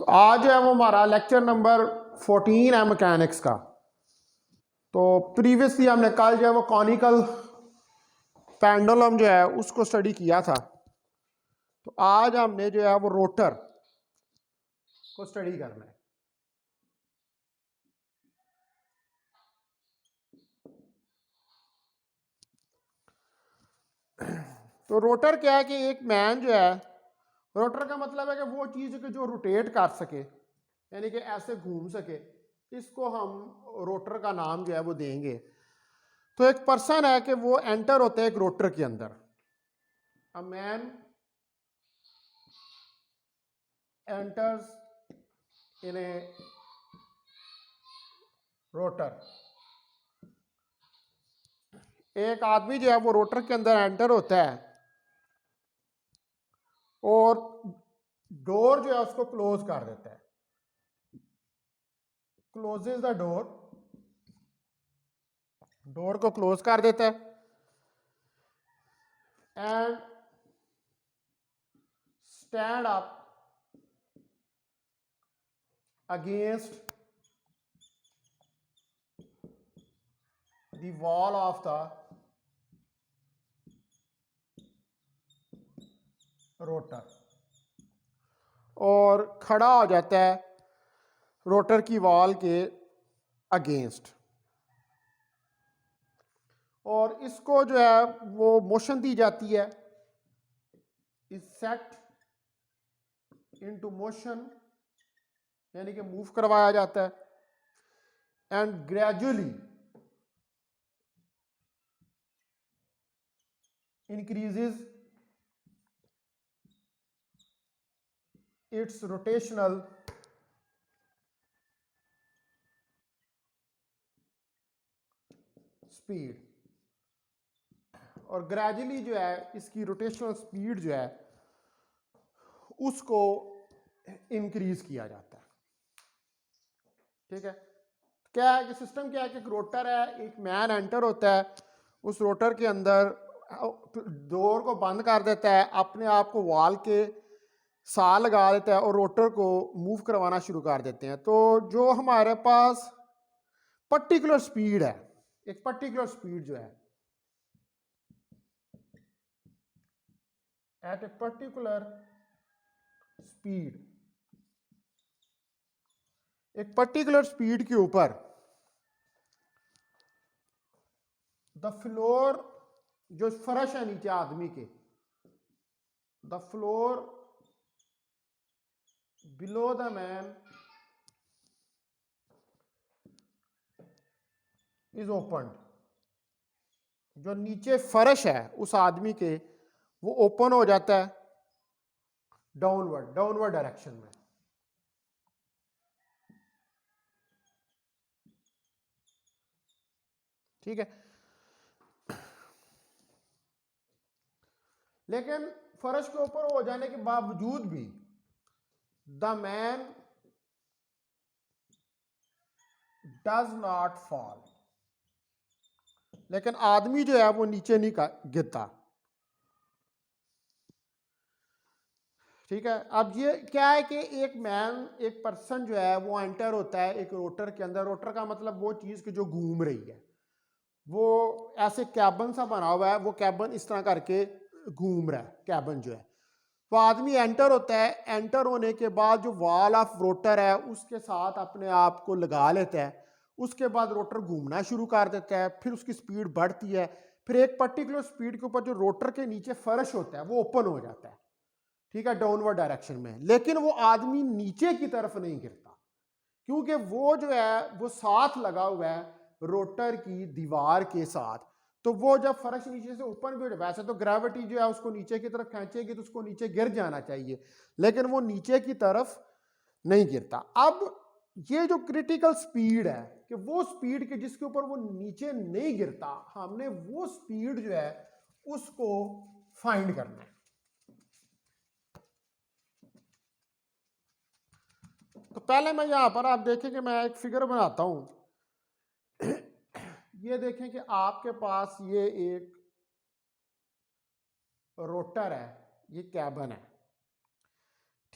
तो आज है वो हमारा लेक्चर नंबर 14 है मैकेनिक्स का। तो प्रीवियसली हमने कल जो है वो कॉनिकल पेंडुलम जो है उसको स्टडी किया था। तो आज हमने जो है वो रोटर को स्टडी करना है। तो रोटर क्या है कि एक मैन जो है, रोटर का मतलब है कि वो चीज़ कि जो रोटेट कर सके, यानी कि ऐसे घूम सके, इसको हम रोटर का नाम जो है वो देंगे। तो एक पर्सन है कि वो एंटर होता है एक रोटर के अंदर। A man enters in a rotor. एक आदमी जो है वो रोटर के अंदर एंटर होता है और डोर जो है उसको क्लोज कर देता है, क्लोजेज द डोर, डोर को क्लोज कर देता है and stand up against the wall of the rotor, और खड़ा हो जाता है रोटर की वॉल के अगेंस्ट। और इसको जो है वो मोशन दी जाती है, इज सेट इनटू मोशन, यानी कि मूव करवाया जाता है and gradually increases its rotational speed, और ग्रेजुअली जो है इसकी रोटेशनल स्पीड जो है उसको इंक्रीज किया जाता है। ठीक है, क्या है कि सिस्टम क्या है कि एक रोटर है, एक मैन एंटर होता है उस रोटर के अंदर, डोर को बंद कर देता है, अपने आप को वॉल के साथ लगा देता है और रोटर को मूव करवाना शुरू कर देते हैं। तो जो हमारे पास पर्टिकुलर स्पीड है, एक पर्टिकुलर स्पीड जो है, एट ए पर्टिकुलर स्पीड, एक पर्टिकुलर स्पीड के ऊपर द फ्लोर, जो फर्श है नीचे आदमी के, the floor below the man is open, जो नीचे फर्श है उस आदमी के वो ओपन हो जाता है डाउनवर्ड, डाउनवर्ड डायरेक्शन में। ठीक है, लेकिन फर्श के ऊपर हो जाने के बावजूद भी the man does not fall, लेकिन आदमी जो है वो नीचे नहीं गिरता। ठीक है, अब ये क्या है कि एक मैन, एक पर्सन जो है वो एंटर होता है एक रोटर के अंदर। रोटर का मतलब वो चीज कि जो घूम रही है, वो ऐसे कैबन सा बना हुआ है, वो कैबन इस तरह करके घूम रहा है कैबन जो है। वो आदमी एंटर होता है, एंटर होने के बाद जो वॉल ऑफ रोटर है उसके साथ अपने आप को लगा लेता है, उसके बाद रोटर घूमना शुरू कर देता है, फिर उसकी स्पीड बढ़ती है, फिर एक पर्टिकुलर स्पीड के ऊपर जो रोटर के नीचे फर्श होता है वो ओपन हो जाता है। ठीक है, डाउनवर्ड डायरेक्शन में, लेकिन वो आदमी नीचे की तरफ नहीं गिरता, क्योंकि वो जो है वो साथ लगा हुआ है रोटर की दीवार के साथ। तो वो जब फर्श नीचे से ओपन भी हो, वैसे तो ग्रेविटी जो है उसको नीचे की तरफ खींचेगी तो उसको नीचे गिर जाना चाहिए, लेकिन वो नीचे की तरफ नहीं गिरता। अब ये जो क्रिटिकल स्पीड है कि वो स्पीड के जिसके ऊपर वो नीचे नहीं गिरता, हमने वो स्पीड जो है उसको फाइंड करना है। तो पहले मैं यहां पर आप देखें कि मैं एक फिगर बनाता हूं। ये देखें कि आपके पास ये एक रोटर है, ये कैबन है।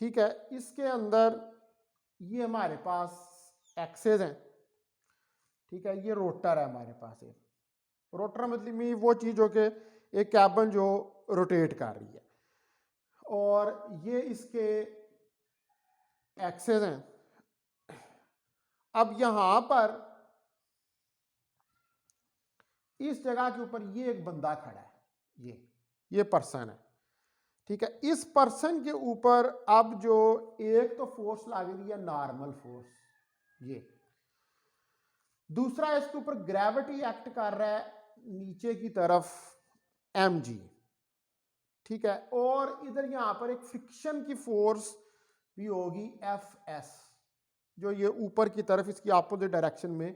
ठीक है, इसके अंदर ये हमारे पास एक्सेस हैं, ठीक है। ये रोटर है हमारे पास। एक रोटर मतलब वो चीज़ जो कि एक कैबन जो रोटेट कर रही है, और ये इसके एक्सेस हैं। अब यहां पर इस जगह के ऊपर ये एक बंदा खड़ा है, ये पर्सन है, ठीक है। इस पर्सन के ऊपर अब जो एक तो फोर्स लग रही है नॉर्मल फोर्स, ये दूसरा इसके ऊपर ग्रेविटी एक्ट कर रहा है नीचे की तरफ mg, ठीक है। और इधर यहां पर एक फ्रिक्शन की फोर्स भी होगी fs, जो ये ऊपर की तरफ इसकी अपोजिट डायरेक्शन में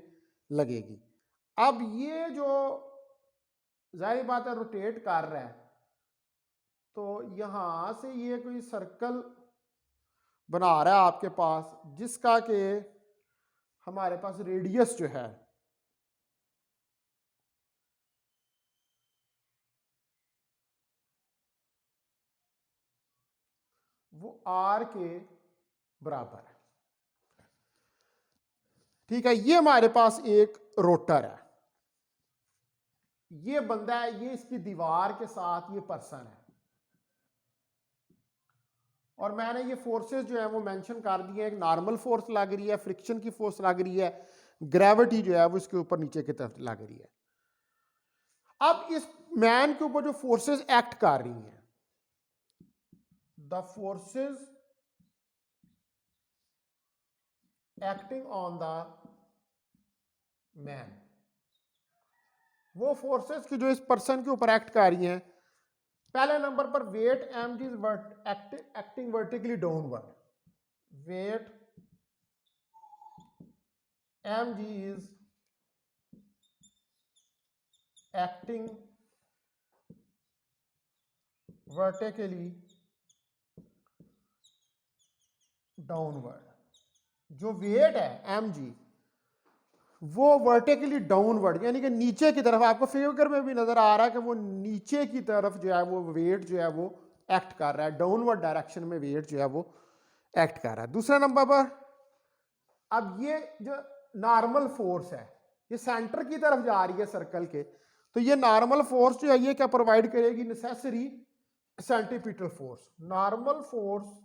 लगेगी। अब ये जो जाहिर बात है रोटेट कर रहा है, तो यहां से ये कोई सर्कल बना रहा है आपके पास, जिसका कि हमारे पास रेडियस जो है वो r के बराबर है, ठीक है। ये हमारे पास एक रोटर है, ये बंदा है, ये इसकी दीवार के साथ ये पर्सन है, और मैंने ये फोर्सेस जो है वो मेंशन कर दिए। एक नॉर्मल फोर्स लग रही है, फ्रिक्शन की फोर्स लग रही है, ग्रेविटी जो है वो इसके ऊपर नीचे की तरफ लग रही है। अब इस मैन के ऊपर जो फोर्सेस एक्ट कर रही हैं, the forces acting on the man, वो फोर्सेस की जो इस पर्सन के ऊपर एक्ट कर रही हैं, पहले नंबर पर weight mg is acting vertically downward, weight mg is acting vertically downward. जो वेट है mg वो वर्टिकली डाउनवर्ड यानी कि नीचे की तरफ, आपको फिगर में भी नजर आ रहा है कि वो नीचे की तरफ जो है वो वेट जो है वो एक्ट कर रहा है, डाउनवर्ड डायरेक्शन में वेट जो है वो एक्ट कर रहा है। दूसरा नंबर पर अब ये जो नॉर्मल फोर्स है ये सेंटर की तरफ जा रही है सर्कल के, तो ये नॉर्मल फोर्स जो है ये क्या प्रोवाइड करेगी, necessary centripetal force. Normal force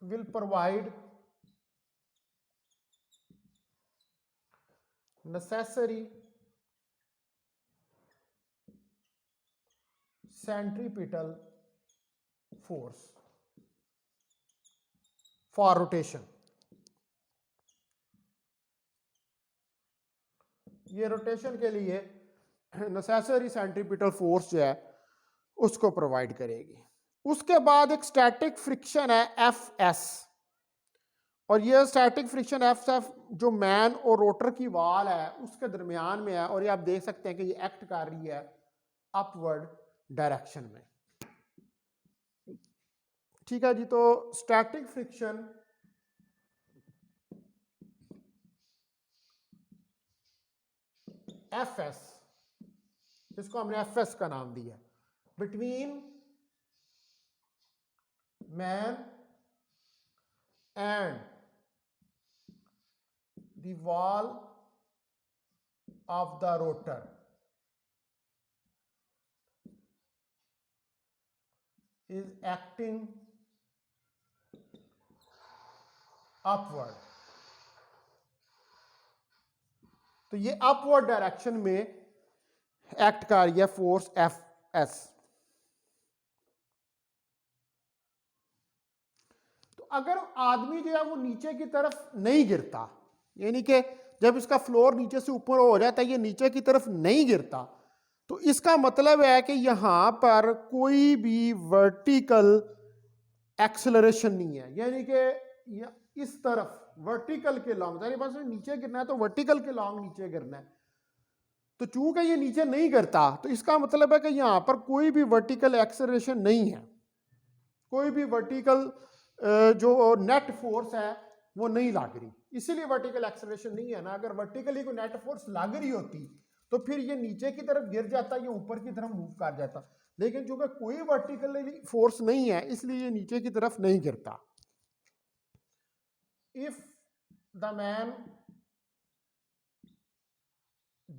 will provide necessary centripetal force for rotation। ये रोटेशन के लिए नेसेसरी सेंट्रीपिटल फोर्स जो है उसको प्रोवाइड करेगी। उसके बाद एक स्टैटिक फ्रिक्शन है Fs, और ये स्टैटिक फ्रिक्शन Fs जो मैन और रोटर की वाल है उसके दरमियान में है, और ये आप देख सकते हैं कि ये एक्ट कर रही है अपवर्ड डायरेक्शन में, ठीक है जी। तो स्टैटिक फ्रिक्शन Fs, इसको हमने Fs का नाम दिया, between man and the wall of the rotor is acting upward। तो ये अपवर्ड डायरेक्शन में एक्ट कर रही है फोर्स Fs। तो अगर आदमी जो है वो नीचे की तरफ नहीं गिरता, यानी कि जब इसका फ्लोर नीचे से ऊपर हो जाता है ये नीचे की तरफ नहीं गिरता, तो इसका मतलब है कि यहां पर कोई भी वर्टिकल एक्सेलरेशन नहीं है, यानी कि इस तरफ वर्टिकल के लॉन्ग, यानी बस नीचे गिरना है तो वर्टिकल के लॉन्ग नीचे गिरना है। तो चूंकि ये नीचे नहीं गिरता तो इसका मतलब है कि यहां पर कोई भी वर्टिकल एक्सेलरेशन नहीं है, कोई भी वर्टिकल जो नेट फोर्स है वो नहीं लग रही, इसीलिए वर्टिकल एक्सेलरेशन नहीं है ना। अगर वर्टिकली कोई नेट फोर्स लग रही होती तो फिर ये नीचे की तरफ गिर जाता, ये ऊपर की तरफ मूव कर जाता। लेकिन चूंकि कोई वर्टिकली फोर्स नहीं है इसलिए ये नीचे की तरफ नहीं गिरता। If the man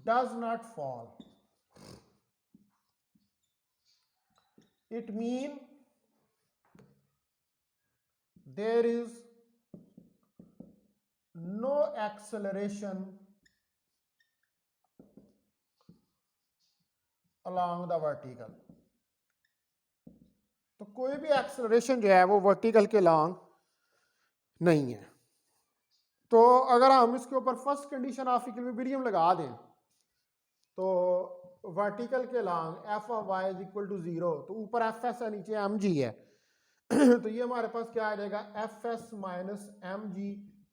does not fall, it mean there is no acceleration along the vertical। तो कोई भी एक्सेलरेशन जो है वो वर्टिकल के लॉन्ग नहीं है। तो अगर हम इसके ऊपर फर्स्ट कंडीशन ऑफ इक्विलिब्रियम लगा दें तो वर्टिकल के along F of Y is equal to 0, तो ऊपर एफ एस है नीचे एम जी है तो ये हमारे पास क्या आ जाएगा, F S minus M G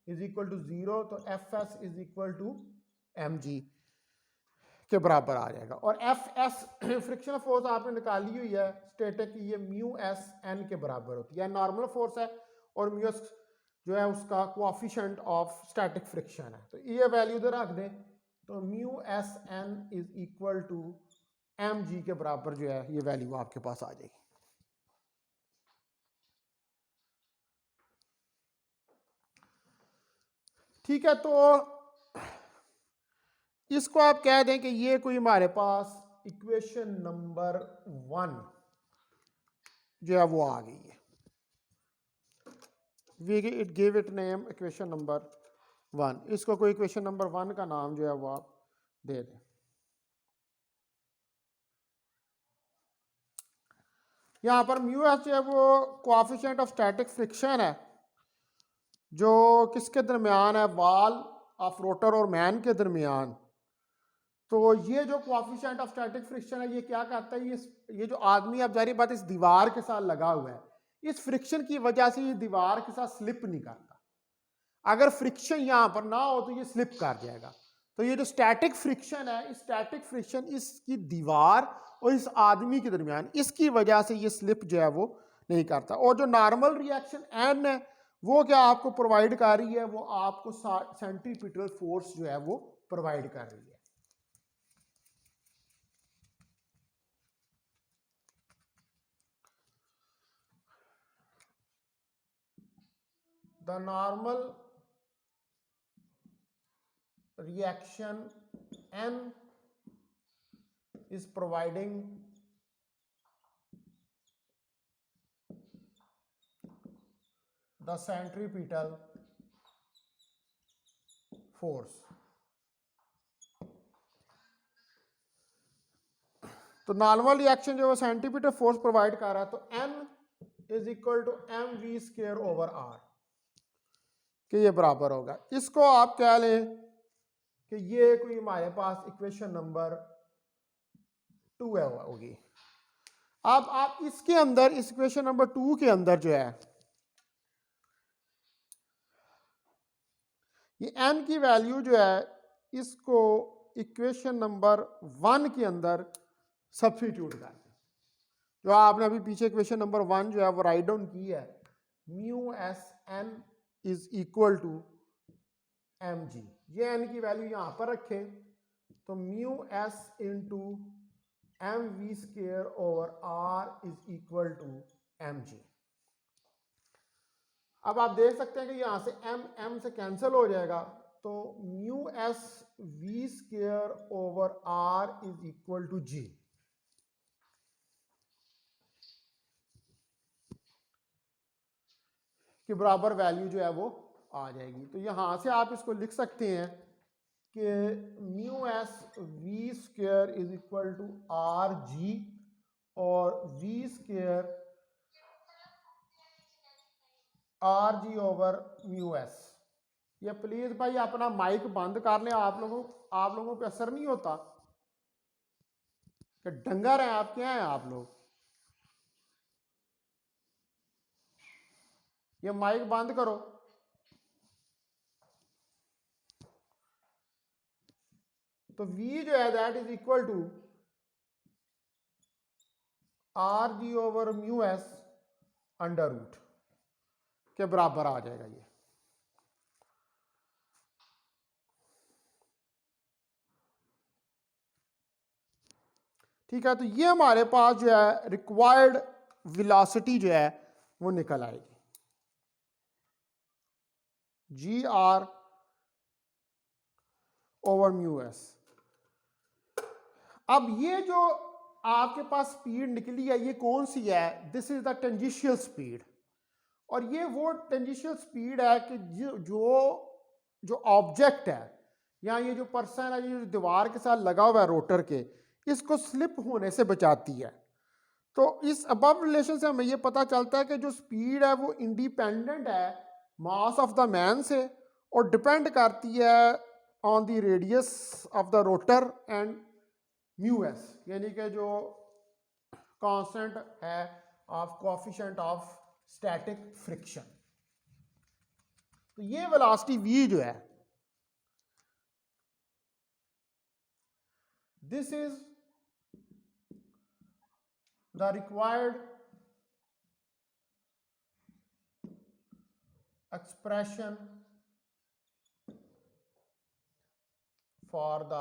is equal to 0, तो F S is equal to M G के बराबर आ जाएगा। और एफ एस फ्रिक्शनल फोर्स आपने निकाली हुई है स्टैटिक की, ये म्यू एस एन के बराबर होती है, नॉर्मल फोर्स है और म्यू एस जो है उसका कोएफिशिएंट ऑफ स्टैटिक फ्रिक्शन है। तो ये वैल्यू इधर रख दें तो mu S N is equal to M G के बराबर जो है ये वैल्यू आपके पास आ जाएगी। ठीक है, तो इसको आप कह दें कि ये कोई हमारे पास इक्वेशन नंबर 1 जो है वो आ गई है। It give it name equation number 1। इसको कोई इक्वेशन नंबर 1 का नाम जो है वो आप दे दें। यहां पर म्यू एस जो है वो कोएफिशिएंट ऑफ स्टैटिक फ्रिक्शन है जो किसके दरमियान है, वॉल ऑफ रोटर और मैन के दरमियान। तो ये जो कोएफिशिएंट ऑफ स्टैटिक फ्रिक्शन है ये क्या कहता है, ये जो आदमी अब जारी बात इस दीवार के साथ लगा हुआ है, इस फ्रिक्शन की वजह से ये दीवार के साथ स्लिप नहीं करता। अगर फ्रिक्शन यहां पर ना हो तो ये स्लिप कर जाएगा। तो ये जो स्टैटिक फ्रिक्शन है, इस स्टैटिक फ्रिक्शन इसकी दीवार और इस आदमी के दरमियान, इसकी वजह से ये स्लिप जो है वो नहीं करता। और जो नॉर्मल रिएक्शन एन है वो क्या आपको प्रोवाइड कर रही है, वो आपको सेंट्रीपिटल फोर्स जो है वो प्रोवाइड कर रही है। The normal reaction N is providing the centripetal force। तो नॉर्मल रिएक्शन जो सेंट्रीपिटल फोर्स प्रोवाइड कर रहा है, तो N is equal to M V square over R के ये बराबर होगा। इसको आप कह लें कि ये कोई हमारे पास इक्वेशन नंबर 2 है होगी। अब आप इसके अंदर, इस इक्वेशन नंबर 2 के अंदर जो है ये n की वैल्यू जो है इसको इक्वेशन नंबर 1 के अंदर सब्स्टिट्यूट कर दें। जो आपने अभी पीछे इक्वेशन नंबर 1 जो है वो राइट डाउन की है, mu S N is equal to M G. ये n की वैल्यू यहां पर रखें तो mu S into M V square over R is equal to M G. अब आप देख सकते हैं कि यहां से m से कैंसिल हो जाएगा, तो mu S V square over R is equal to G. के बराबर वैल्यू जो है वो आ जाएगी। तो यहां से आप इसको लिख सकते हैं कि mu S V square is equal to R G और V square R G over mu S. ये प्लीज भाई अपना माइक बंद कर लें, आप लोगों पे असर नहीं होता कि डंगर हैं आप, क्या हैं आप लोग। ये माइक बंद करो। तो v जो है that is equal to R G over mu S under root के बराबर आ जाएगा ये। ठीक है, तो ये हमारे पास जो है रिक्वायर्ड वेलोसिटी जो है वो निकल आएगी, जी आर ओवर म्यू एस। अब ये जो आपके पास स्पीड निकली है ये कौन सी है? This is the tangential speed. और ये वो टेंजेंशियल स्पीड है कि जो ऑब्जेक्ट है या ये जो पर्सन है, ये जो दीवार के साथ लगा हुआ है रोटर के, इसको स्लिप होने से बचाती है। तो इस अबव रिलेशन से हमें ये पता चलता है कि जो स्पीड है वो इंडिपेंडेंट है मास ऑफ द मैन से और डिपेंड करती है on the radius of the rotor and mu S, यानी कि जो कांस्टेंट है of coefficient of static friction. तो ये वेलोसिटी v जो है, this is the required expression for the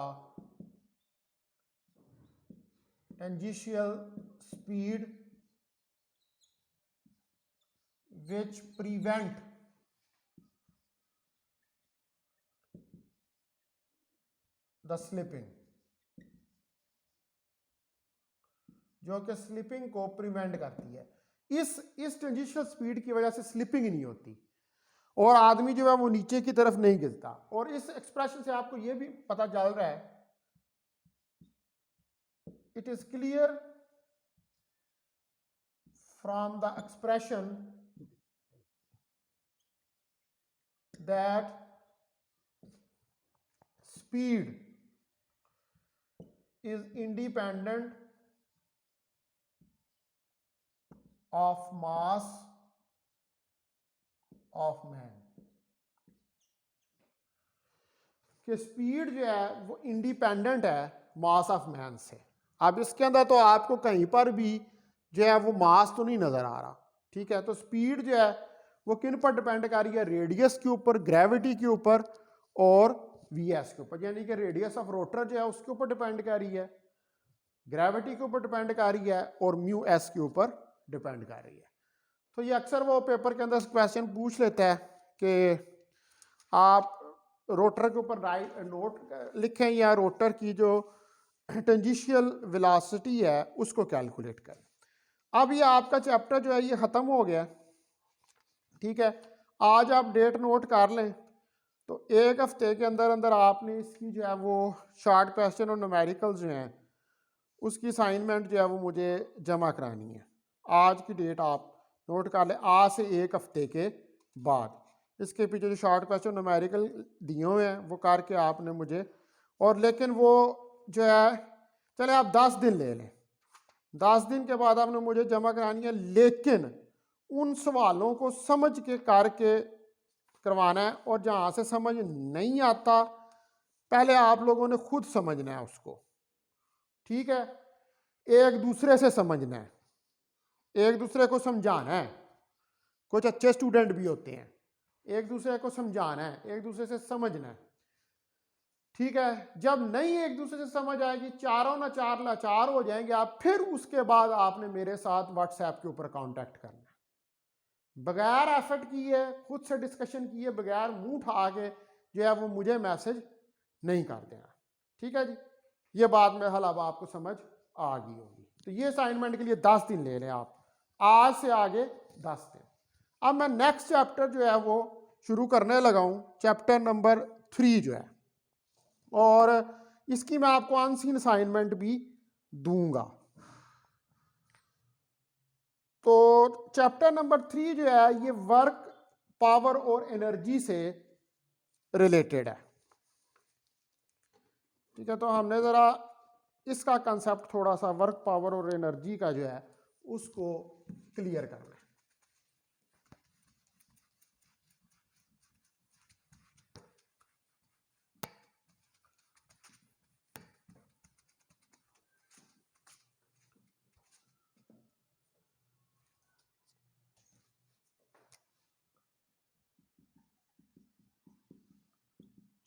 tangential speed which prevent the slipping, जो कि स्लिपिंग को प्रिवेंट करती है। इस टेंजेंशियल स्पीड की वजह से स्लिपिंग नहीं होती और आदमी जो है वो नीचे की तरफ नहीं गिरता। और इस एक्सप्रेशन से आपको ये भी पता चल रहा है, it is clear from the expression that speed is independent of mass of man, कि स्पीड जो है वो इंडिपेंडेंट है मास ऑफ मैन से। अब इसके अंदर तो आपको कहीं पर भी जो है वो मास तो नहीं नजर आ रहा, ठीक है। तो स्पीड जो है वो किन पर डिपेंड कर रही है? रेडियस के ऊपर, ग्रेविटी के ऊपर और वी एस के ऊपर, यानी कि रेडियस ऑफ रोटर जो है उसके ऊपर डिपेंड कर रही है, ग्रेविटी के ऊपर डिपेंड कर रही है और म्यू एस के ऊपर डिपेंड कर रही है। तो ये अक्सर वो पेपर के अंदर क्वेश्चन पूछ लेता है कि आप रोटर के ऊपर राइट नोट लिखें या रोटर की जो टेंजेंशियल वेलोसिटी है उसको कैलकुलेट करें। अब ये आपका चैप्टर जो है ये ख़त्म हो गया, ठीक है। आज आप डेट नोट कर लें, तो एक हफ्ते के अंदर अंदर आपने इसकी जो है वो शॉर्ट क्वेश्चन और न्यूमेरिकल्स जो हैं उसकी असाइनमेंट जो है वो मुझे जमा करानी है। आज की डेट आप नोट कर लें, आज से एक हफ्ते के बाद इसके पीछे जो शॉर्ट क्वेश्चन न्यूमेरिकल दिए हुए हैं वो करके आपने मुझे, और लेकिन वो जो है चले आप 10 दिन ले लें, 10 दिन के बाद आपने मुझे जमा करानी है, लेकिन उन सवालों को समझ के करके करवाना है। और जहाँ से समझ नहीं आता पहले आप लोगों ने खुद समझना है उसको, ठीक है। एक दूसरे से समझना है, एक दूसरे को समझाना है। कुछ अच्छे स्टूडेंट भी होते हैं, एक दूसरे को समझाना है, एक दूसरे से समझना है, ठीक है। जब नहीं एक दूसरे से समझ आएगी, चारों ना चार लाचार हो जाएंगे आप, फिर उसके बाद आपने मेरे साथ व्हाट्सएप के ऊपर कांटेक्ट करना है। बगैर एफर्ट किए, खुद से डिस्कशन किए बगैर मुंह उठा के जो है वो मुझे मैसेज नहीं कर देना, ठीक है जी। ये बात में हल अब आपको समझ आ गई होगी। तो ये असाइनमेंट के लिए 10 दिन ले लें आप, आज से आगे 10 दिन। अब मैं नेक्स्ट चैप्टर जो है वो शुरू करने लगा हूँ, चैप्टर नंबर 3 जो है, और इसकी मैं आपको अनसीन असाइनमेंट भी दूंगा। तो चैप्टर नंबर 3 जो है ये वर्क, पावर और एनर्जी से रिलेटेड है, ठीक है। तो हमने ज़रा इसका कंसेप्ट थोड़ा सा वर्क, पावर और एनर्जी का जो है उसको क्लियर करना है।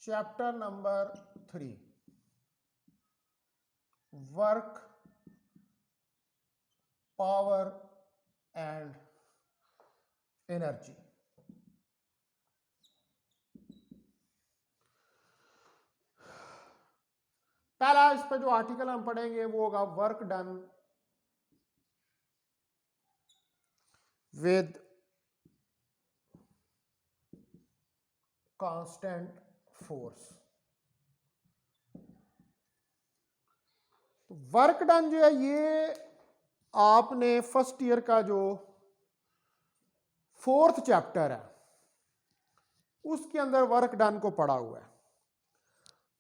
Chapter number 3, work, power and energy. पहला इस पर जो आर्टिकल हम पढ़ेंगे वो होगा work done with constant force. तो वर्क डन जो है ये आपने फर्स्ट ईयर का जो 4th चैप्टर है उसके अंदर वर्क डन को पढ़ा हुआ है।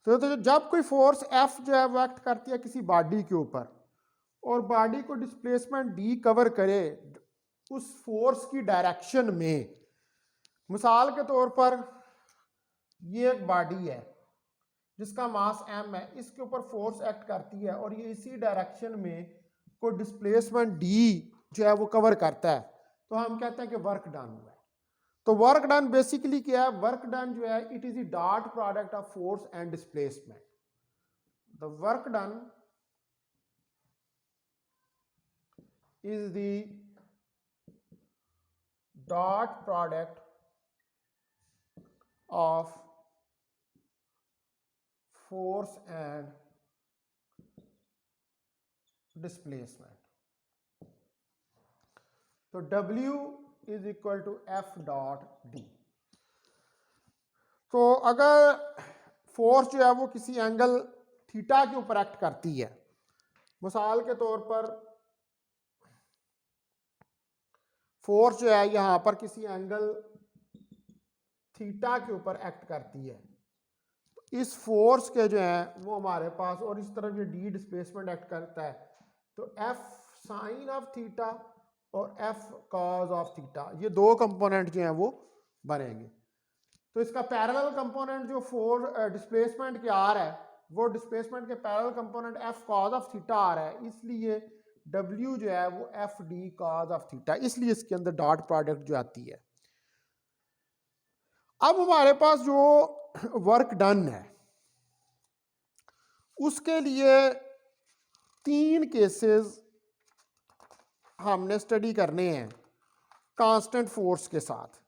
तो जब कोई फोर्स एफ जो है वो एक्ट करती है किसी बॉडी के ऊपर और बॉडी को डिस्प्लेसमेंट डी कवर करे उस फोर्स की डायरेक्शन में, मिसाल के तौर पर ये एक बॉडी है जिसका मास m है, इसके ऊपर फोर्स एक्ट करती है और ये इसी डायरेक्शन में कोई डिस्प्लेसमेंट डी जो है वो कवर करता है, तो हम कहते हैं कि वर्क डन हुआ है। तो वर्क डन बेसिकली क्या है? वर्क डन जो है it is the dot product of force and displacement. The work done is the dot product of force and displacement. तो W is equal to F dot D. तो अगर force जो है वो किसी एंगल थीटा के ऊपर एक्ट करती है, मिसाल के तौर पर फोर्स जो है यहां पर किसी एंगल थीटा के ऊपर एक्ट करती है, तो इस फोर्स के जो है वो हमारे पास, और इस तरफ ये डी डिस्प्लेसमेंट एक्ट करता है, तो एफ साइन ऑफ थीटा और एफ कॉज ऑफ थीटा, ये दो कंपोनेंट जो हैं वो बनेंगे। तो इसका पैरेलल कंपोनेंट जो डिस्प्लेसमेंट के आ रहा है वो डिस्प्लेसमेंट के parallel component F cos of theta आ रहा है, इसलिए W जो है वो F D cos of theta, इसलिए इसके अंदर डॉट प्रोडक्ट जो आती है। अब हमारे पास जो वर्क डन है उसके लिए 3 केसेस हमने स्टडी करने हैं कांस्टेंट फोर्स के साथ।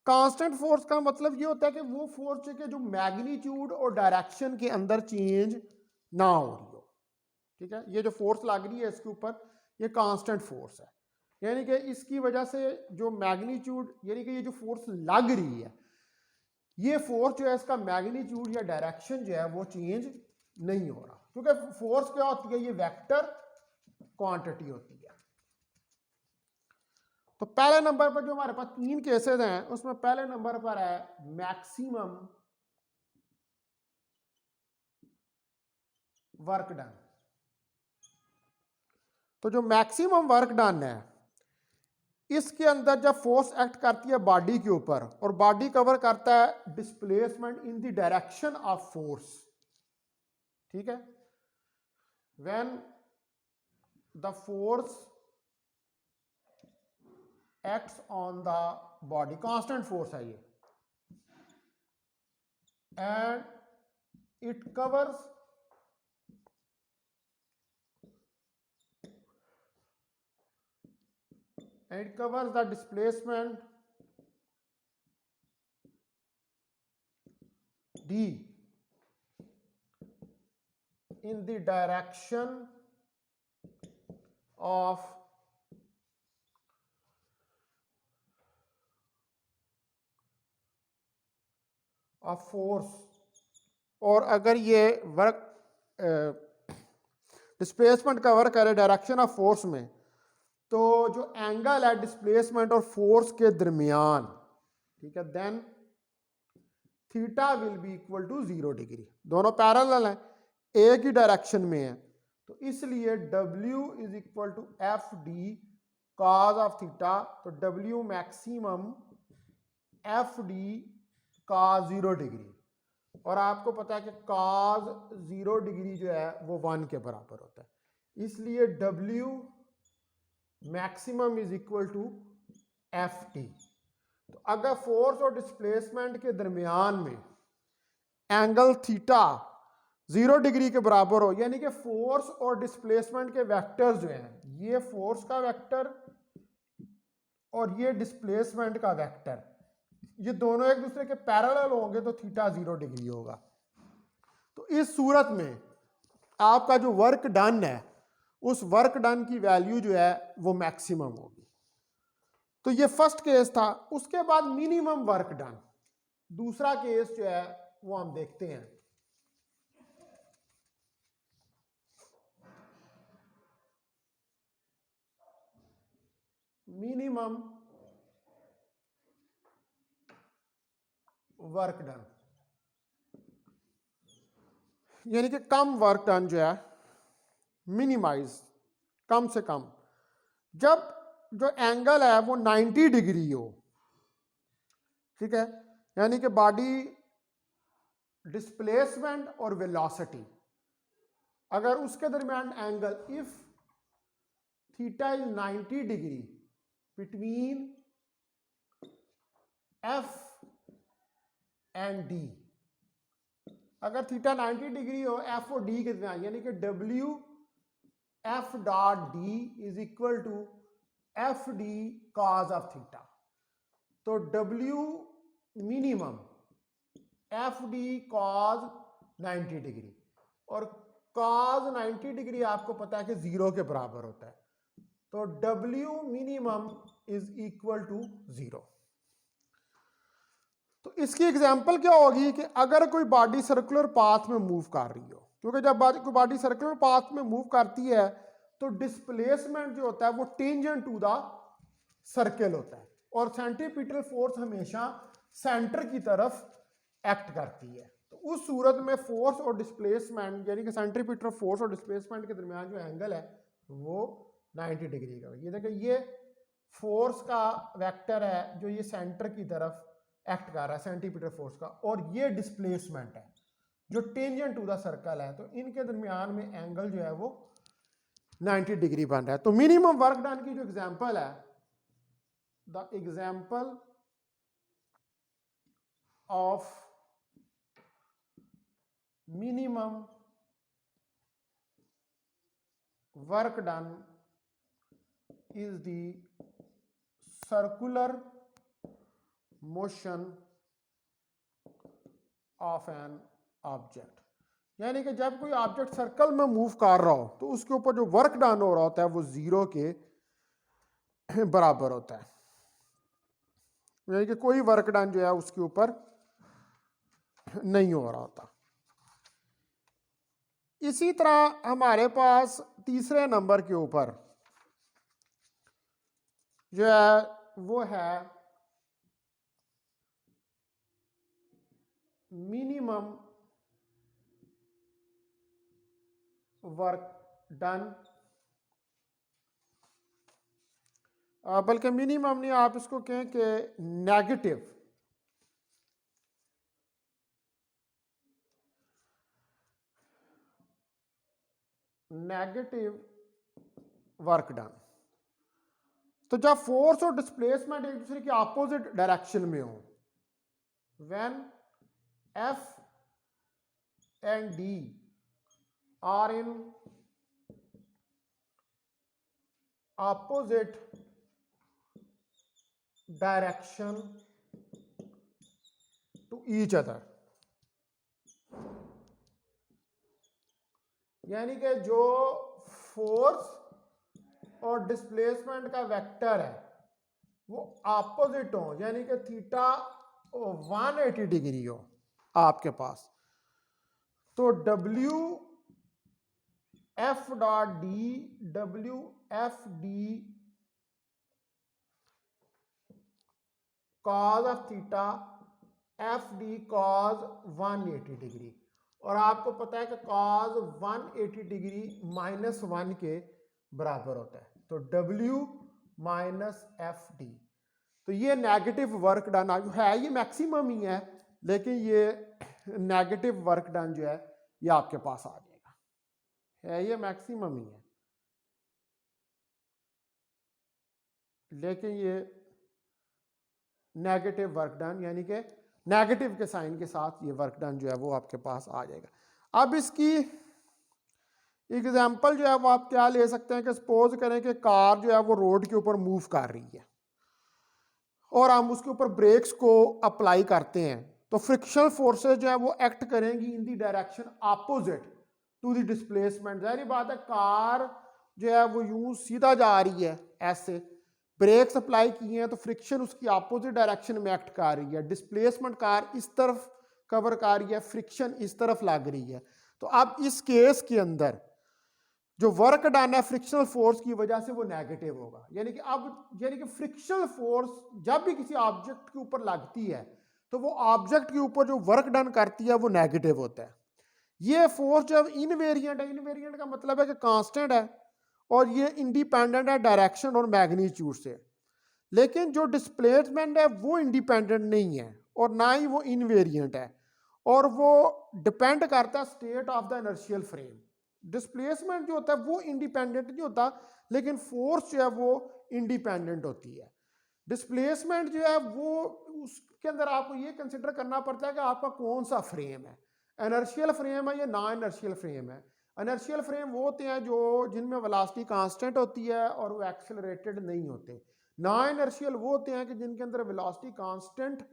कांस्टेंट फोर्स का मतलब ये होता है कि वो फोर्स के जो मैग्नीट्यूड और डायरेक्शन के अंदर चेंज ना हो रही हो। ठीक है, ये जो फोर्स लग रही है इसके ऊपर ये कांस्टेंट फोर्स है, यानी कि इसकी वजह से जो मैग्नीट्यूड, यानी कि ये जो फोर्स लग रही है ये फोर्स जो है इसका मैग्नीट्यूड या डायरेक्शन जो है वो चेंज नहीं हो रहा, क्योंकि फोर्स क्या होती है? ये वेक्टर क्वांटिटी होती है। तो पहले नंबर पर जो हमारे पास 3 केसेस हैं उसमें पहले नंबर पर है मैक्सिमम वर्क डन। तो जो मैक्सिमम वर्क डन है इसके अंदर जब फोर्स एक्ट करती है बॉडी के ऊपर और बॉडी कवर करता है displacement in the direction of force, ठीक है, when the force acts on the body, constant force है ये, and it covers the displacement D in the direction of force. और अगर ये वर्क डिस्प्लेसमेंट कवर करे डायरेक्शन ऑफ फोर्स में, तो जो एंगल है डिस्प्लेसमेंट और फोर्स के दरमियान, ठीक है, then theta will be equal to 0 degree. दोनों पैरेलल हैं, एक ही डायरेक्शन में है, तो इसलिए W is equal to F D cos of theta. तो W maximum F D cos 0 degree, और आपको पता है कि कॉस 0 डिग्री जो है वो 1 के बराबर होता है, इसलिए W maximum is equal to F T. तो अगर फोर्स और डिस्प्लेसमेंट के दरमियान में एंगल थीटा 0 डिग्री के बराबर हो, यानी कि फोर्स और डिस्प्लेसमेंट के वेक्टर्स जो हैं ये फोर्स का वेक्टर और ये डिस्प्लेसमेंट का वेक्टर, ये दोनों एक दूसरे के पैरेलल होंगे तो थीटा 0 डिग्री होगा। तो इस सूरत में आपका जो वर्क डन है उस वर्क डन की वैल्यू जो है वो मैक्सिमम होगी। तो ये फर्स्ट केस था। उसके बाद मिनिमम वर्क डन, दूसरा केस जो है वो हम देखते हैं। मिनिमम वर्क डन यानी कि कम वर्क डन जो है, मिनिमाइज, कम से कम, जब जो एंगल है वो 90 डिग्री हो, ठीक है, यानी कि बॉडी डिस्प्लेसमेंट और वेलोसिटी, अगर उसके दरमियान angle, if theta is 90 degree between F and D, अगर थीटा 90 डिग्री हो एफ और डी के दरमियान, यानी कि W F dot D is equal to F D cos of theta. तो W minimum F D cos 90 degree, और cos 90 degree आपको पता है कि 0 के बराबर होता है। तो W minimum is equal to 0। तो इसकी एग्जांपल क्या होगी कि अगर कोई बॉडी सर्कुलर पाथ में मूव कर रही हो, क्योंकि जब कोई बॉडी सर्कुलर पाथ में मूव करती है तो डिस्प्लेसमेंट जो होता है वो टेंजेंट टू द सर्कल होता है, और सेंट्रीपिटल फोर्स हमेशा सेंटर की तरफ एक्ट करती है। तो उस सूरत में फोर्स और डिस्प्लेसमेंट, यानी कि सेंट्रीपिटल फोर्स और डिस्प्लेसमेंट के दरमियान जो एंगल है वो 90 डिग्री का। ये देखिए, ये फोर्स का वेक्टर है जो ये सेंटर की तरफ एक्ट कर रहा है, सेंटीमीटर फोर्स का, और ये डिस्प्लेसमेंट है जो टेंजेंट टू द सर्कल है। तो इनके दरमियान में एंगल जो है वो 90 डिग्री बन रहा है। तो मिनिमम वर्क डन की जो एग्जांपल है, the example of minimum work done is the circular motion of an object, यानी कि जब कोई ऑब्जेक्ट सर्कल में मूव कर रहा हो तो उसके ऊपर जो वर्क डन हो रहा होता है वो 0 के बराबर होता है, यानी कि कोई वर्क डन जो है उसके ऊपर नहीं हो रहा होता। इसी तरह हमारे पास तीसरे नंबर के ऊपर जो है वो है मिनिमम वर्क डन, बल्कि मिनिमम नहीं, आप इसको कहें कि नेगेटिव वर्क डन। तो जब फोर्स और डिस्प्लेसमेंट एक दूसरे की अपोजिट डायरेक्शन में हो, when F and D are in opposite direction to each other, यानी कि जो फोर्स और डिस्प्लेसमेंट का वेक्टर है वो ऑपोजिट हो, यानी कि थीटा 180 डिग्री हो आपके पास। तो W F dot D, W F D cos of theta, F D cause 180 degree, और आपको पता है कि कॉज 180 डिग्री -1 के बराबर होता है। तो डब्ल्यू माइनस एफ डी, तो ये नेगेटिव वर्क डन है, ये मैक्सिमम ही है, लेकिन ये नेगेटिव वर्क डन जो है ये आपके पास आ जाएगा, है ये मैक्सिमम ही है, लेकिन ये नेगेटिव वर्क डन, यानी कि नेगेटिव के साइन के साथ ये वर्क डन जो है वो आपके पास आ जाएगा। अब इसकी एग्जाम्पल जो है वो आप क्या ले सकते हैं कि सपोज करें कि कार जो है वो रोड के ऊपर मूव कर रही है और हम उसके ऊपर ब्रेक्स को अप्लाई करते हैं, तो फ्रिक्शनल फोर्सेस जो है वो एक्ट करेंगी in the direction opposite to the displacement. जाहिर बात है कार जो है वो यूं सीधा जा रही है ऐसे, ब्रेक्स अप्लाई किए हैं तो फ्रिक्शन उसकी अपोजिट डायरेक्शन में एक्ट कर रही है, डिस्प्लेसमेंट कार इस तरफ कवर कर रही है, फ्रिक्शन इस तरफ लग रही है। तो अब इस केस के अंदर जो वर्क डन है फ्रिक्शनल फोर्स की वजह से वो नेगेटिव होगा। यानी कि फ्रिक्शनल फोर्स जब भी किसी ऑब्जेक्ट के ऊपर लगती है तो वो ऑब्जेक्ट के ऊपर जो वर्क डन करती है वो नेगेटिव होता है। ये फोर्स जब इनवेरिएंट है, इनवेरिएंट का मतलब है कि कांस्टेंट है और ये इंडिपेंडेंट है डायरेक्शन और मैग्नीट्यूड से। लेकिन जो डिस्प्लेसमेंट है वो इंडिपेंडेंट नहीं है और ना ही वो इनवेरिएंट है, और वो डिपेंड करता है state of the inertial frame. Displacement जो होता है वो इंडिपेंडेंट नहीं होता, लेकिन फोर्स जो है वो इंडिपेंडेंट होती है। डिस्प्लेसमेंट जो है वो उसके अंदर आपको ये कंसिडर करना पड़ता है कि आपका कौन सा फ्रेम है, इनर्शियल फ्रेम है या नॉन इनर्शियल फ्रेम है। इनर्शियल फ्रेम वो होते हैं जो जिनमें वेलोसिटी कांस्टेंट होती है और वो एक्सेलरेटेड नहीं होते। नॉन इनर्शियल वो होते हैं कि जिनके अंदर वेलोसिटी कांस्टेंट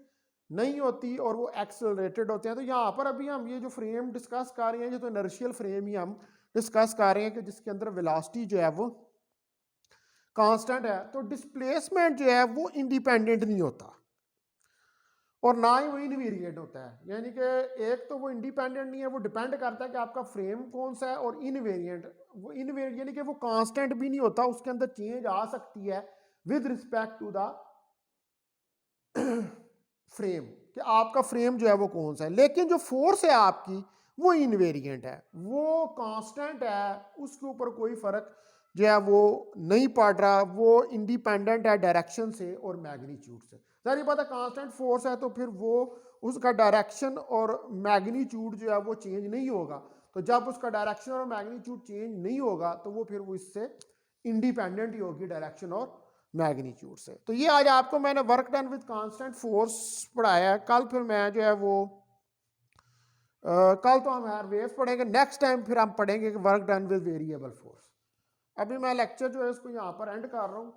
नहीं होती और वो एक्सेलरेटेड होते हैं। तो यहाँ पर अभी हम ये जो फ्रेम डिस्कस कर रहे हैं ये तो इनर्शियल फ्रेम ही हम डिस्कस कर रहे हैं कि जिसके अंदर वेलोसिटी जो है वो कांस्टेंट है। तो डिस्प्लेसमेंट जो है वो इंडिपेंडेंट नहीं होता और ना ही वो इनवेरिएंट होता है। यानी कि एक तो वो इंडिपेंडेंट नहीं है, वो डिपेंड करता है कि आपका फ्रेम कौन सा है, और इनवेरिएंट वो इनवेरिएंट यानी कि वो कांस्टेंट भी नहीं होता, उसके अंदर चेंज आ सकती है with respect to the frame, कि आपका फ्रेम जो है वो कौन सा है। लेकिन जो फोर्स है आपकी वो इनवेरिएंट है, वो कांस्टेंट है, उसके ऊपर कोई फर्क जो है वो नहीं पड़ रहा, वो इंडिपेंडेंट है डायरेक्शन से और मैग्नीट्यूड से। सारी बात है कांस्टेंट फोर्स है तो फिर वो उसका डायरेक्शन और मैग्नीट्यूड जो है वो चेंज नहीं होगा। तो जब उसका डायरेक्शन और मैग्नीट्यूड चेंज नहीं होगा तो वो फिर वो इससे इंडिपेंडेंट ही होगी डायरेक्शन और मैग्नीट्यूड से। तो ये आज आपको मैंने work done with constant force पढ़ाया है। कल फिर मैं जो है वो कल तो हम यार वेव्स पढ़ेंगे, नेक्स्ट टाइम फिर हम पढ़ेंगे work done with variable force. अभी मैं लेक्चर जो है इसको यहाँ पर एंड कर रहा हूँ।